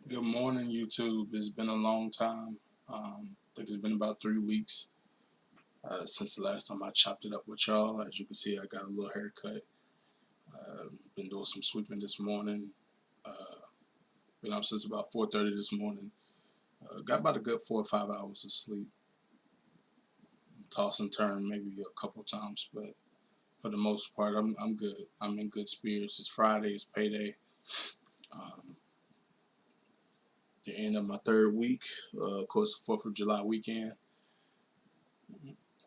Good morning, YouTube. It's been a long time. I think it's been about 3 weeks since the last time I chopped it up with y'all. As you can see, I got a little haircut. Been doing some sweeping this morning. Uh, been up since about 4:30 this morning. Got about a good 4 or 5 hours of sleep. Toss and turn maybe a couple times, but for the most part, I'm good. I'm in good spirits. It's Friday. It's payday. Um, the end of my third week. Of course, the 4th of July weekend.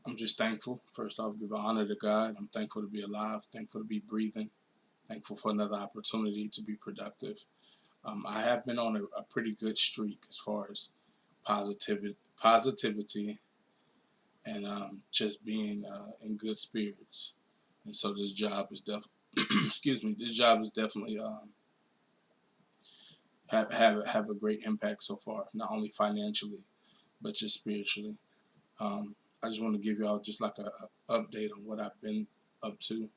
I'm just thankful. First off, give honor to God. I'm thankful to be alive, thankful to be breathing, thankful for another opportunity to be productive. I have been on a pretty good streak as far as positivity, and just being in good spirits. And so this job is definitely, excuse me, this job is definitely have a great impact so far, not only financially but just spiritually. Um, I just want to give y'all just like a update on what I've been up to.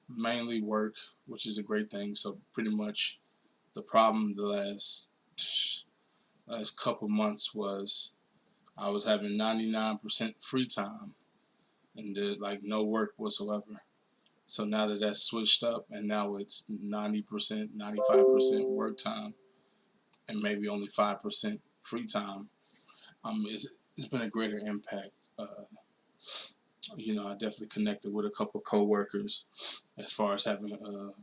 Mainly work, which is a great thing. So pretty much the problem the last couple months was I was having 99% free time and did like no work whatsoever. So now that that's switched up and now it's 90%, 95% work time and maybe only 5% free time, it's been a greater impact. I definitely connected with a couple of coworkers as far as having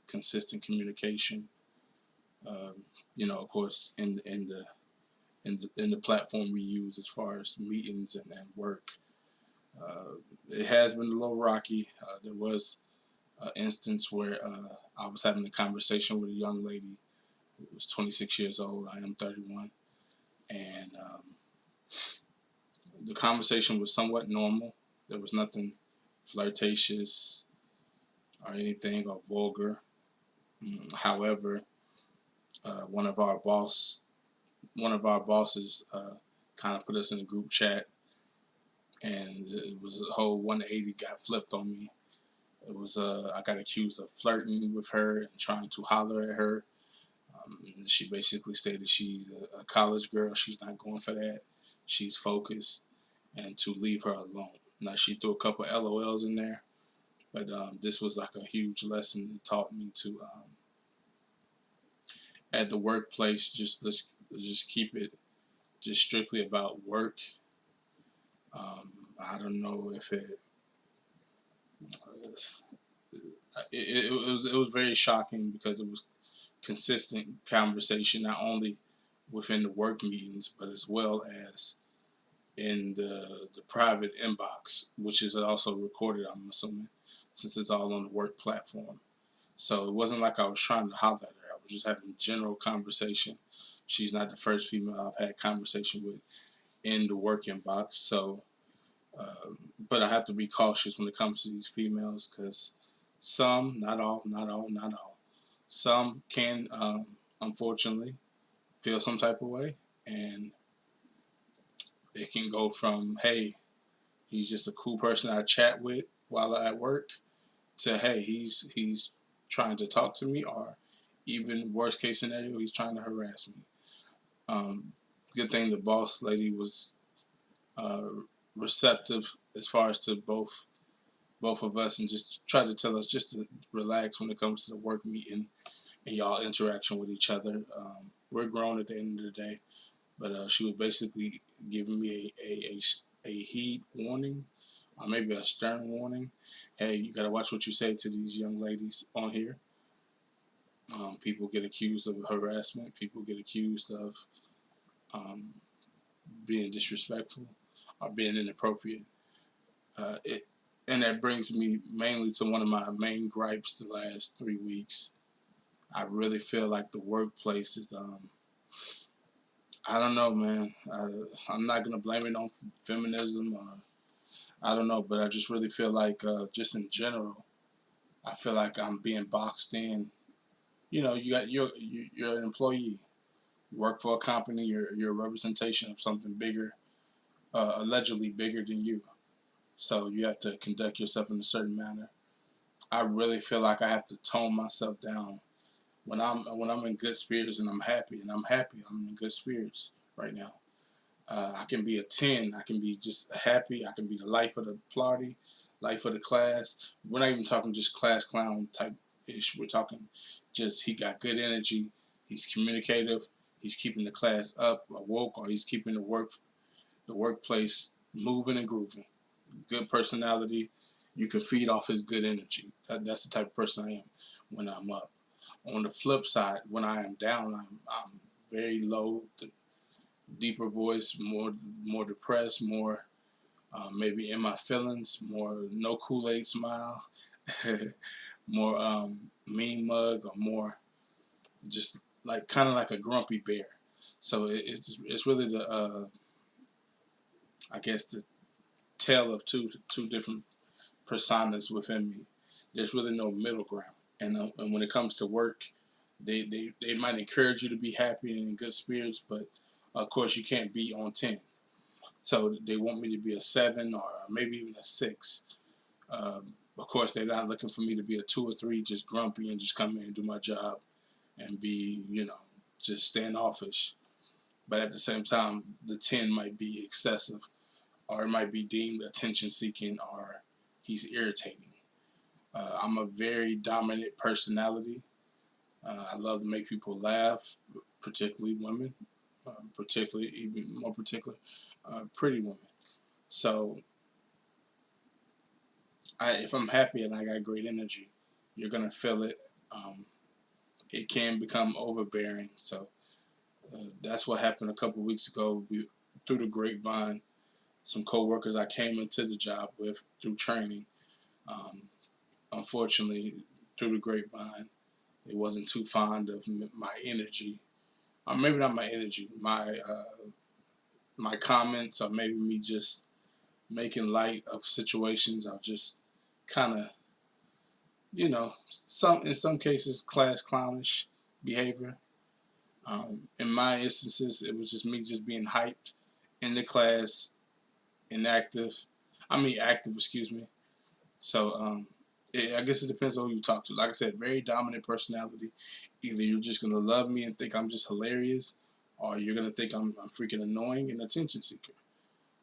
consistent communication. Um, of course, in the platform we use as far as meetings and work, uh, it has been a little rocky. There was an instance where I was having a conversation with a young lady who was 26 years old. I am 31, and the conversation was somewhat normal. There was nothing flirtatious or anything or vulgar. However, uh, one of our boss, one of our bosses, kind of put us in a group chat, and it was a whole 180 got flipped on me. It was I got accused of flirting with her and trying to holler at her. She basically stated she's a college girl. She's not going for that. She's focused, and to leave her alone. Now she threw a couple of LOLs in there, but this was like a huge lesson. It taught me to at the workplace let's just keep it just strictly about work. I don't know if it was very shocking because it was consistent conversation not only within the work meetings but as well as in the private inbox, which is also recorded. I'm assuming since it's all on the work platform. So it wasn't like I was trying to holler at her. I was just having general conversation. She's not the first female I've had conversation with in the work inbox. So, but I have to be cautious when it comes to these females because some, not all, not all, not all, some can unfortunately feel some type of way, and it can go from hey, he's just a cool person I chat with while at work to hey, he's trying to talk to me, or even worst case scenario, he's trying to harass me. Um, Good thing the boss lady was uh, receptive as far as to both of us and just try to tell us just to relax when it comes to the work meeting and y'all interaction with each other. We're grown at the end of the day, but she was basically giving me a heat warning or maybe a stern warning. Hey, you got to watch what you say to these young ladies on here. People get accused of harassment. People get accused of um, being disrespectful or being inappropriate. It and that brings me mainly to one of my main gripes the last 3 weeks. I really feel like the workplace is I don't know, man. I'm not gonna blame it on feminism. I don't know, but I just really feel like, just in general, I feel like I'm being boxed in. You're an employee. You work for a company. You're a representation of something bigger, allegedly bigger than you. So you have to conduct yourself in a certain manner. I really feel like I have to tone myself down when I'm in good spirits and I'm in good spirits right now. I can be a 10. I can be just happy. I can be the life of the party, life of the class. We're not even talking just class clown type ish. We're talking just he got good energy. He's communicative. He's keeping the class up, awoke, or he's keeping the workplace moving and grooving. Good personality. You can feed off his good energy. That's the type of person I am when I'm up. On the flip side, when I am down, I'm very low, deeper voice, more depressed, more maybe in my feelings, more no Kool-Aid smile, more mean mug, or more just like kind of like a grumpy bear. So it's really the I guess the tale of two different personas within me. There's really no middle ground. And when it comes to work, they might encourage you to be happy and in good spirits, but of course you can't be on 10. So they want me to be a 7 or maybe even a 6. Of course, they're not looking for me to be a 2 or 3, just grumpy and just come in and do my job and be, just standoffish. But at the same time, the 10 might be excessive, or it might be deemed attention seeking, or he's irritating. I'm a very dominant personality. I love to make people laugh, particularly women, particularly, even more particular, pretty women. So if I'm happy and I got great energy, you're gonna feel it. Um, it can become overbearing. So that's what happened a couple of weeks ago. Through the grapevine, some coworkers I came into the job with through training. Um, Unfortunately, through the grapevine, they wasn't too fond of my energy, or maybe not my energy, my comments, or maybe me just making light of situations. I'll just kind of, in some cases, class clownish behavior. In my instances, it was just me just being hyped in the class, inactive. I mean, active, excuse me. So I guess it depends on who you talk to. Like I said, very dominant personality. Either you're just gonna love me and think I'm just hilarious, or you're gonna think I'm freaking annoying and attention seeker.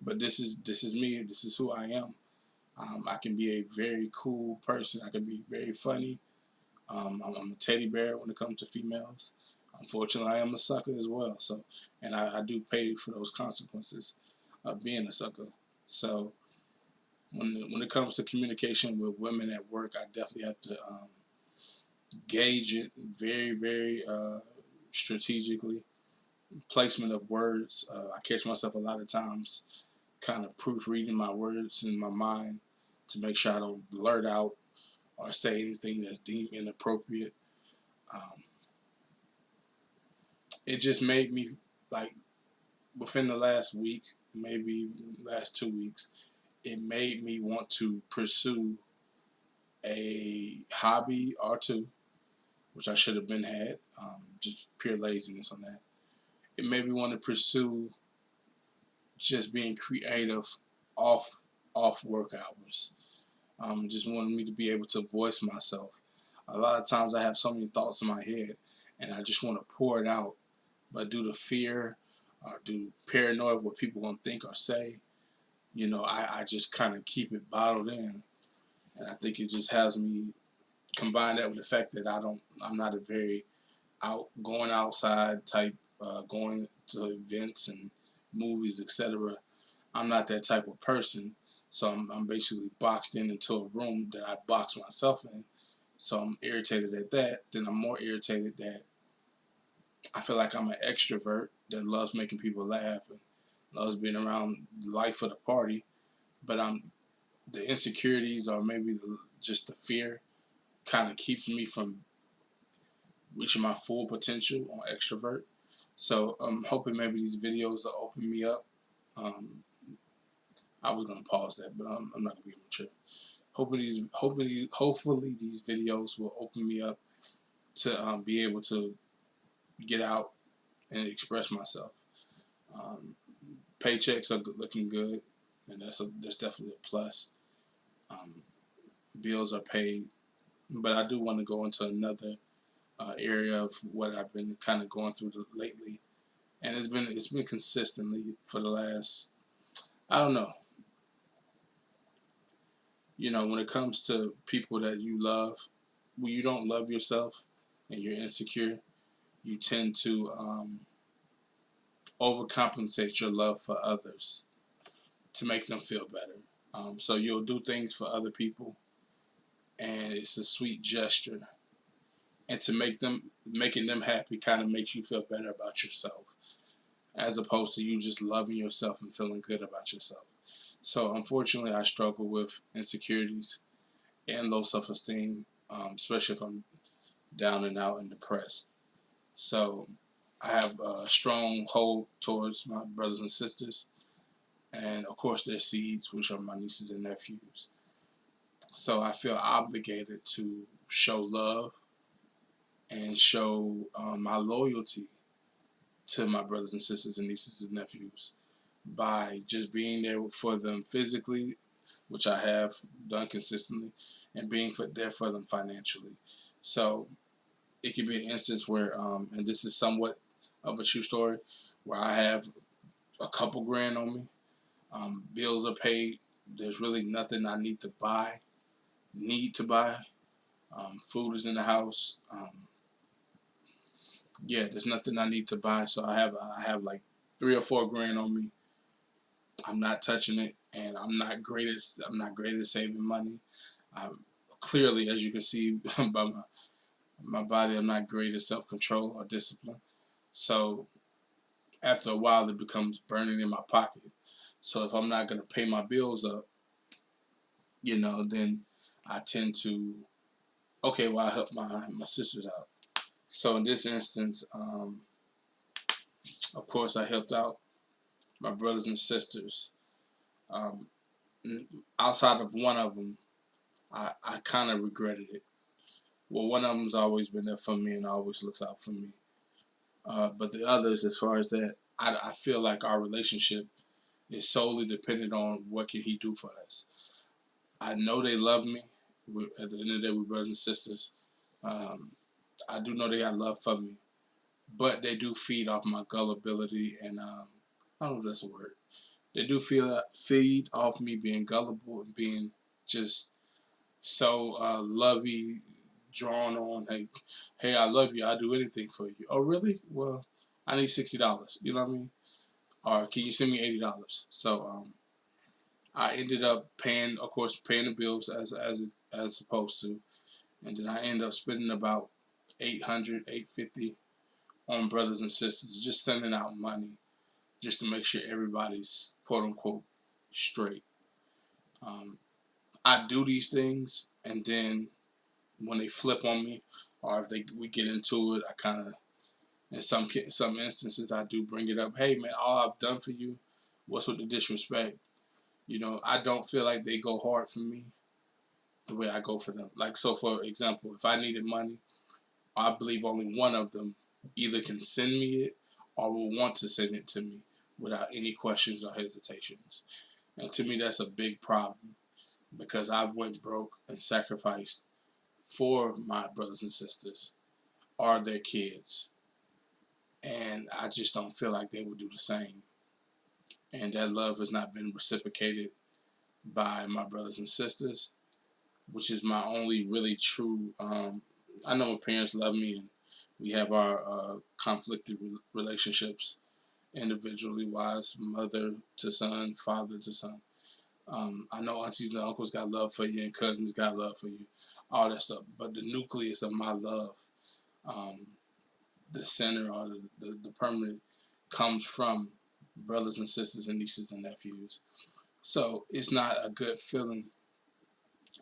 But this is me. This is who I am. I can be a very cool person. I can be very funny. I'm a teddy bear when it comes to females. Unfortunately, I am a sucker as well. So, and I do pay for those consequences of being a sucker. So, when it comes to communication with women at work, I definitely have to gauge it very, very strategically. Placement of words. I catch myself a lot of times kind of proofreading my words in my mind to make sure I don't blurt out or say anything that's deemed inappropriate. Um, it just made me, like, within the last week, maybe last 2 weeks, it made me want to pursue a hobby or two, which I should have been had. Just pure laziness on that. It made me want to pursue just being creative off off work hours. Just wanted me to be able to voice myself. A lot of times I have so many thoughts in my head, and I just want to pour it out. But due to fear, or due paranoia of what people gonna think or say, I just kind of keep it bottled in, and I think it just has me combine that with the fact that I'm not a very going outside type, going to events and movies, etc. I'm not that type of person. So I'm basically boxed into a room that I box myself in. So I'm irritated at that. Then I'm more irritated that I feel like I'm an extrovert that loves making people laugh and loves being around the life of the party. But the insecurities, or maybe just the fear, kind of keeps me from reaching my full potential on extrovert. So I'm hoping maybe these videos will open me up. Um, I was gonna pause that, but I'm not gonna be mature. Hopefully these videos will open me up to be able to get out and express myself. Um, Paychecks are looking good, and that's definitely a plus. Um, Bills are paid, but I do want to go into another area of what I've been kind of going through lately, and it's been consistently for the last, I don't know, when it comes to people that you love, when you don't love yourself and you're insecure, you tend to overcompensate your love for others to make them feel better. So you'll do things for other people, and it's a sweet gesture, and to making them happy kind of makes you feel better about yourself, as opposed to you just loving yourself and feeling good about yourself. So unfortunately, I struggle with insecurities and low self-esteem, especially if I'm down and out and depressed. So I have a strong hold towards my brothers and sisters, and of course their seeds, which are my nieces and nephews. So I feel obligated to show love and show my loyalty to my brothers and sisters and nieces and nephews by just being there for them physically, which I have done consistently, and being there for them financially. So it could be an instance where, and this is somewhat of a true story, where I have a couple grand on me. Bills are paid. There's really nothing I need to buy. Food is in the house. Yeah, there's nothing I need to buy. So I have like 3 or 4 grand on me. I'm not touching it, and I'm not great at saving money. Clearly, as you can see by my body, I'm not great at self control or discipline. So after a while, it becomes burning in my pocket. So if I'm not gonna pay my bills up, then I tend to, okay, well, I help my sisters out. So in this instance, of course, I helped out my brothers and sisters. Um, Outside of one of them, I kind of regretted it. Well, one of them's always been there for me and always looks out for me. But the others, as far as that, I feel like our relationship is solely dependent on what can he do for us. I know they love me. At the end of the day, we're brothers and sisters. Um, I do know they got love for me, but they do feed off my gullibility, and I don't know if that's a word. They do feed off me being gullible and being just so lovey, drawn on. Hey, I love you. I'll do anything for you. Oh, really? Well, I need $60. You know what I mean? Or can you send me $80? So I ended up paying, of course, paying the bills as supposed to, and then I ended up spending about 800, 850 on brothers and sisters, just sending out money just to make sure everybody's quote unquote straight. Um, I do these things, and then when they flip on me, or if we get into it, I kind of, in some instances, I do bring it up. Hey man, all I've done for you, what's with the disrespect? I don't feel like they go hard for me the way I go for them. Like, so for example, if I needed money, I believe only one of them either can send me it or will want to send it to me without any questions or hesitations. And to me, that's a big problem because I went broke and sacrificed for my brothers and sisters or their kids. And I just don't feel like they would do the same. And that love has not been reciprocated by my brothers and sisters, which is my only really true. I know my parents love me, and we have our conflicted relationships, individually wise, mother to son, father to son. I know aunties and uncles got love for you, and cousins got love for you, all that stuff. But the nucleus of my love, um, the center or the permanent, comes from brothers and sisters and nieces and nephews. So it's not a good feeling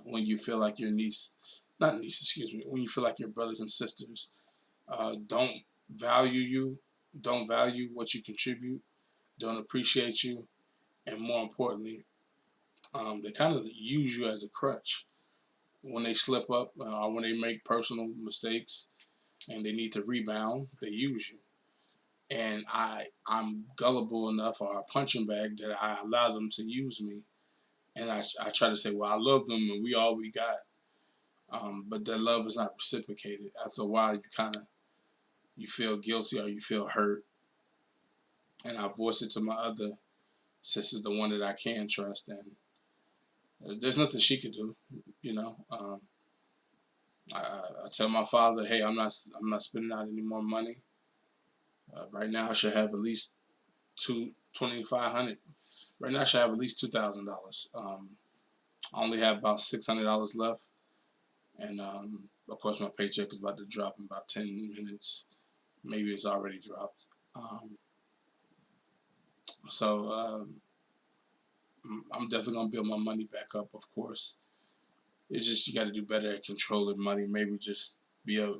when you feel like your niece, not niece, excuse me, when you feel like your brothers and sisters don't value you, don't value what you contribute, don't appreciate you, and more importantly, they kind of use you as a crutch when they slip up or when they make personal mistakes and they need to rebound. They use you, and I'm gullible enough or a punching bag that I allow them to use me, and I try to say, well, I love them and we all we got. But that love is not reciprocated. After a while, you feel guilty or you feel hurt, and I voice it to my other sister, the one that I can trust, and there's nothing she could do. You know, I tell my father, hey, I'm not spending out any more money. Right now, I should have at least 2,500. Right now, I should have at least $2,000. I only have about $600 left, and of course, my paycheck is about to drop in about 10 minutes. Maybe it's already dropped. So I'm definitely gonna build my money back up. Of course, it's just you got to do better at controlling money. Maybe just be a.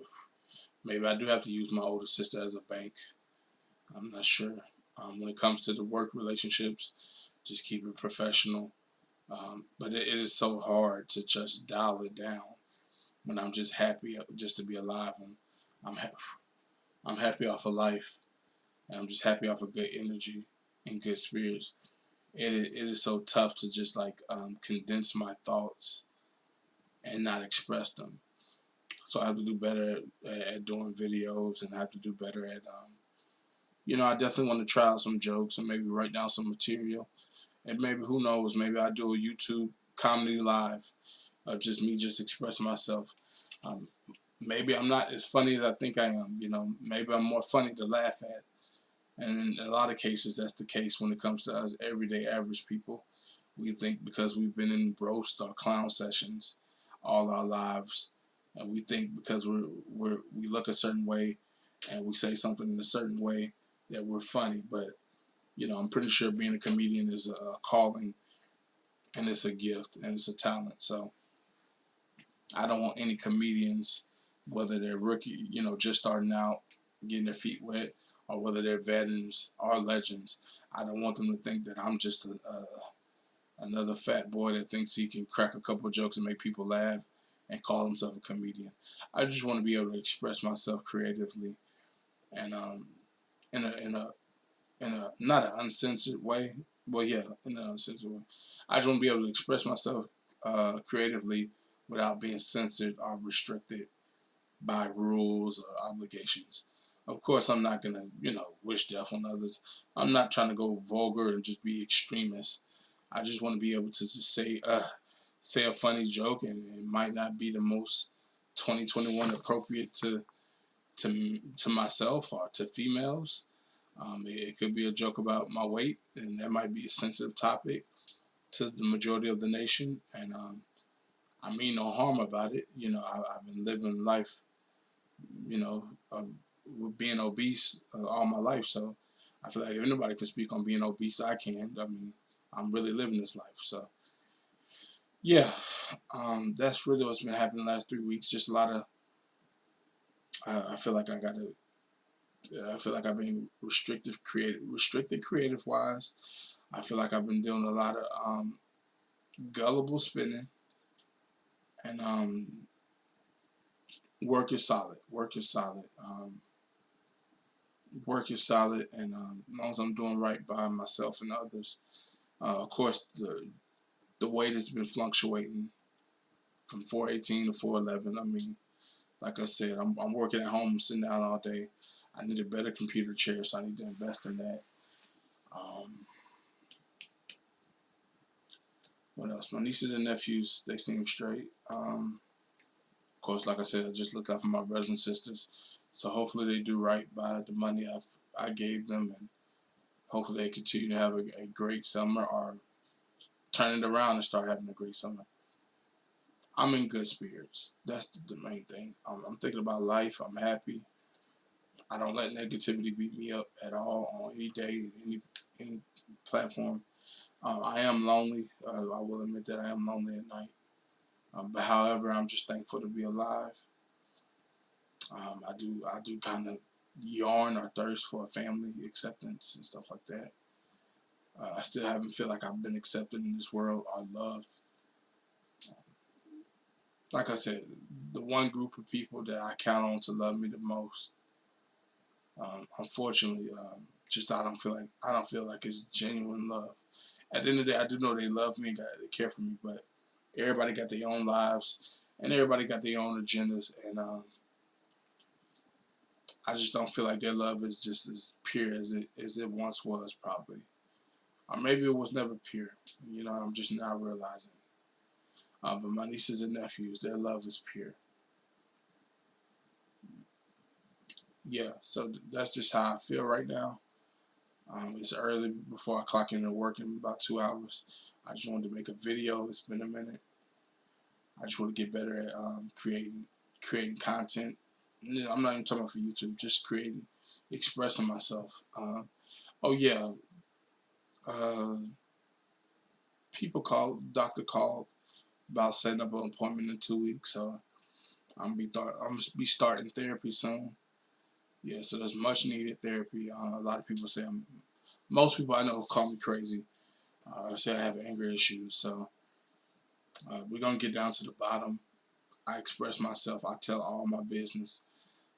Maybe I do have to use my older sister as a bank. I'm not sure. When it comes to the work relationships, just keep it professional. But it is so hard to just dial it down when I'm just happy just to be alive. I'm I'm happy off of life, and I'm just happy off of good energy and good spirits. It is so tough to just like condense my thoughts and not express them. So I have to do better at doing videos, and I have to do better at I definitely want to try out some jokes and maybe write down some material, and maybe who knows, maybe I do a YouTube comedy live of just me just expressing myself. Um, Maybe I'm not as funny as I think I am. Maybe I'm more funny to laugh at. And in a lot of cases, that's the case when it comes to us everyday average people. We think because we've been in roast or clown sessions all our lives, and we think because we look a certain way and we say something in a certain way that we're funny. But I'm pretty sure being a comedian is a calling, and it's a gift, and it's a talent. So I don't want any comedians, whether they're rookie, just starting out, getting their feet wet, or whether they're veterans or legends. I don't want them to think that I'm just another fat boy that thinks he can crack a couple of jokes and make people laugh and call himself a comedian. I just want to be able to express myself creatively, and in a not an uncensored way. Well, yeah, in an uncensored way. I just want to be able to express myself creatively without being censored or restricted by rules or obligations. Of course, I'm not gonna, wish death on others. I'm not trying to go vulgar and just be extremist. I just want to be able to just say a funny joke, and it might not be the most 2021 appropriate to myself or to females. It could be a joke about my weight, and that might be a sensitive topic to the majority of the nation. And I mean no harm about it. I've been living life, you know, with being obese all my life. So I feel like if anybody can speak on being obese, I can. I mean, I'm really living this life. So yeah, that's really what's been happening the last 3 weeks. Just a lot of. I feel like I got to. I feel like I've been restricted creative wise. I feel like I've been doing a lot of gullible spending, and work is solid. Work is solid. Work is solid, and as long as I'm doing right by myself and others, of course the weight has been fluctuating from 418 to 411. I mean, like I said, I'm working at home, sitting down all day. I need a better computer chair, so I need to invest in that. Um, what else? My nieces and nephews, they seem straight. Of course, like I said, I just looked out for my brothers and sisters, so hopefully they do right by the money I gave them, and hopefully they continue to have a great summer or turn it around and start having a great summer. I'm in good spirits. That's the main thing. I'm thinking about life. I'm happy. I don't let negativity beat me up at all on any day, any platform. I am lonely. I will admit that I am lonely at night. But however, I'm just thankful to be alive. I do kind of yearn or thirst for a family acceptance and stuff like that. I still haven't feel like I've been accepted in this world or loved. Like I said, the one group of people that I count on to love me the most, unfortunately, just I don't feel like it's genuine love. At the end of the day, I do know they love me, they care for me, but everybody got their own lives. and everybody got their own agendas, and I just don't feel like their love is just as pure as it once was, probably, or maybe it was never pure. You know, I'm just now realizing. But my nieces and nephews, their love is pure. Yeah, so that's just how I feel right now. It's early before I clock into work in about 2 hours. I just wanted to make a video. It's been a minute. I just want to get better at creating content. You know, I'm not even talking about for YouTube, just creating, expressing myself. Oh yeah, uh, doctor called about setting up an appointment in 2 weeks. So I'm gonna be starting therapy soon. Yeah, so there's much needed therapy. A lot of people say most people I know call me crazy. Say I have anger issues. So we're gonna get down to the bottom. I express myself. I tell all my business.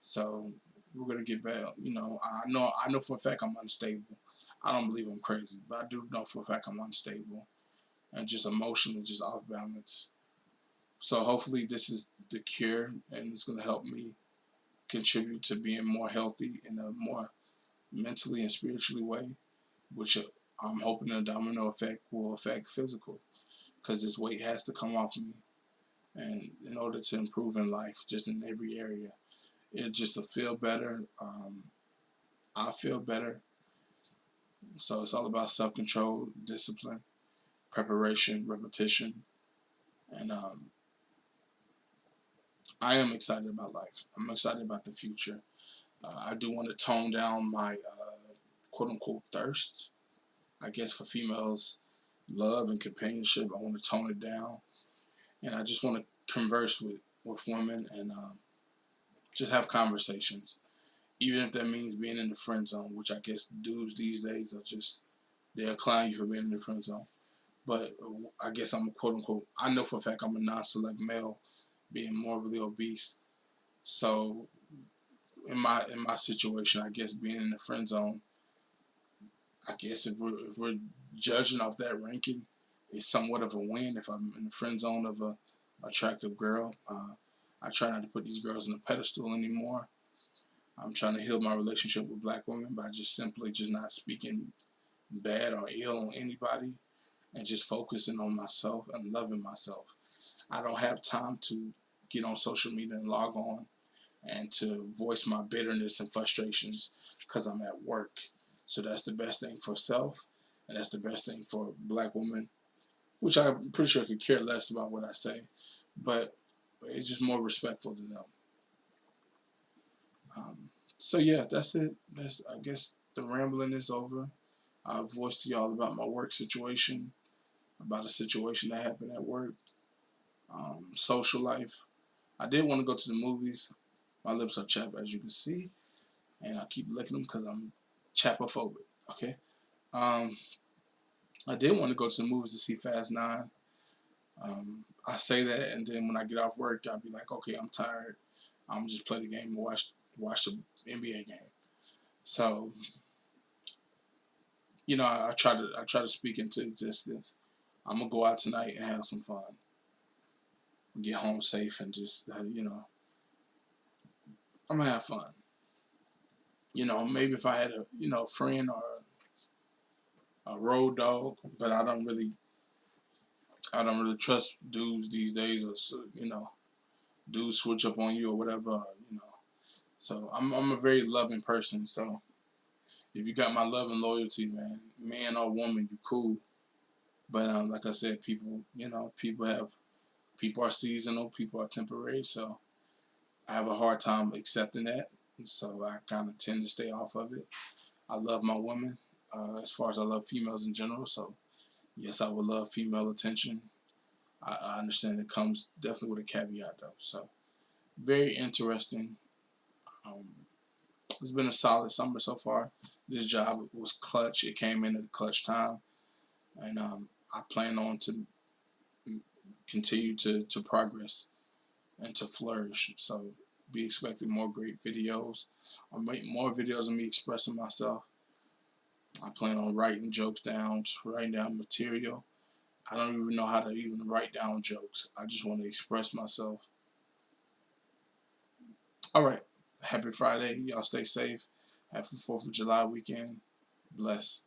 So we're gonna get back. You know, I know for a fact I'm unstable. I don't believe I'm crazy, but I do know for a fact I'm unstable and just emotionally just off balance. So hopefully this is the cure, and it's gonna help me contribute to being more healthy in a more mentally and spiritually way, which I'm hoping the domino effect will affect physical, because this weight has to come off me, and in order to improve in life, just in every area, it just to feel better. I feel better. So it's all about self control, discipline, preparation, repetition, and I am excited about life. I'm excited about the future. I do want to tone down my quote unquote thirst, I guess, for females' love and companionship. I want to tone it down, and I just want to converse with women and just have conversations, even if that means being in the friend zone, which I guess dudes these days are just they'll clown you for being in the friend zone. But I guess I'm a quote unquote. I know for a fact I'm a non-select male, being morbidly obese. So in my situation, I guess being in the friend zone, I guess if we're judging off that ranking, it's somewhat of a win if I'm in the friend zone of a attractive girl. I try not to put these girls on a pedestal anymore. I'm trying to heal my relationship with black women by just simply just not speaking bad or ill on anybody and just focusing on myself and loving myself. I don't have time to get on social media and log on and to voice my bitterness and frustrations because I'm at work. So that's the best thing for self, and that's the best thing for black women, which I'm pretty sure could care less about what I say, but it's just more respectful to them. Um, so yeah, that's it. That's I guess the rambling is over. I've voiced to y'all about my work situation, about a situation that happened at work, social life. I did want to go to the movies. My lips are chapped, as you can see, and I keep licking them because I'm chapophobic. Okay. Um, I did want to go to the movies to see Fast Nine. I say that, and then when I get off work, I'll be like, okay, I'm tired. I'm just play the game and watch the NBA game. So you know, I try to speak into existence. I'm gonna go out tonight and have some fun, get home safe, and just I'm gonna have fun. You know, maybe if I had a friend or a road dog, but I don't really trust dudes these days, or dudes switch up on you or whatever. So I'm a very loving person. So if you got my love and loyalty, man or woman, you cool. But like I said, people are seasonal, people are temporary. So I have a hard time accepting that. So I kind of tend to stay off of it. I love my women, as far as I love females in general. So yes, I would love female attention. I understand it comes definitely with a caveat though. So very interesting. Um, it's been a solid summer so far. This job was clutch. It came in at a clutch time, and I plan on to continue to progress and to flourish. So be expecting more great videos. I'll make more videos of me expressing myself. I plan on writing jokes down, writing down material. I don't even know how to even write down jokes. I just want to express myself. All right. Happy Friday. Y'all stay safe. Happy 4th of July weekend. Bless.